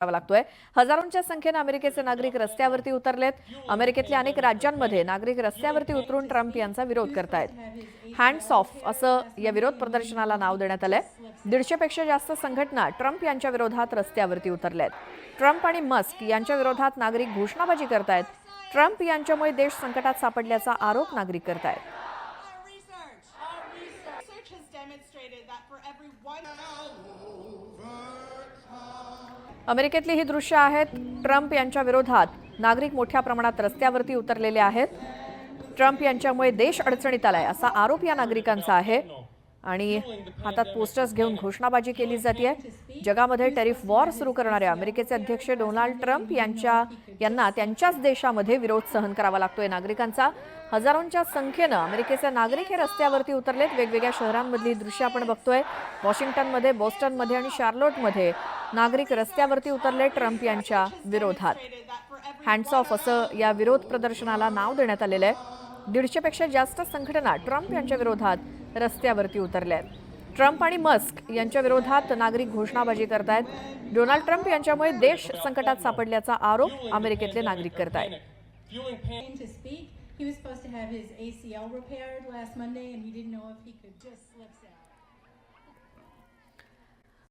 करावा लागतोय। हजारोंच्या संख्येने अमेरिकेचे नागरिक रस्त्यावरती उतरलेत। अमेरिकेतल्या अनेक राज्यांमध्ये नागरिक रस्त्यावरती उतरून ट्रम्प यांचा विरोध करतायत। हँड्स ऑफ असं या विरोध प्रदर्शनाला नाव देण्यात आलंय। 150 पेक्षा जास्त संघटना ट्रम्प यांच्या विरोधात रस्त्यावरती उतरल्यात। ट्रम्प आणि मस्क यांच्या विरोधात नागरिक घोषणाबाजी करतायत। ट्रम्प यांच्यामुळे देश संकटात सापडल्याचा आरोप नागरिक करतायत। अमेरिकेतली ही दृश्य आहेत। ट्रम्प यांच्या विरोधात नागरिक मोठ्या प्रमाणात रस्त्यावरती उतरलेले आहेत। ट्रम्प यांच्यामुळे देश अडचणीत आलाय असा आरोप या नागरिकांचा आहे आणि हातात पोस्टर्स घेऊन घोषणाबाजी केली जाते। जगामध्ये टॅरिफ वॉर सुरू करणारे अमेरिकेचे अध्यक्ष डोनाल्ड ट्रम्प यांना त्यांच्याच देशामध्ये विरोध सहन करावा लागतोय नागरिकांचा। हजारोंच्या संख्येने अमेरिकेचे नागरिक हे रस्त्यावरती उतरलेत। वेगवेगळ्या शहरांमधली दृश्य आपण बघतोय। वॉशिंग्टनमध्ये, बोस्टनमध्ये आणि शार्लोटमध्ये नागरिक रस्त्यावरती उतरले ट्रम्प यांच्या विरोधात। हँड्स ऑफ असं या विरोध प्रदर्शनाला नाव देण्यात आलेलं आहे। 150 पेक्षा जास्त संघटना ट्रम्प यांच्या विरोधात रस्त्यावरती उतरल्या आहेत। ट्रम्प आणि मस्क यांच्या विरोधात नागरिक घोषणाबाजी करतायत। डोनाल्ड ट्रम्प यांच्यामुळे देश संकटात सापडल्याचा आरोप अमेरिकेतले नागरिक करतायत। He was supposed to have his ACL repaired last Monday, and he didn't know if he could just slip.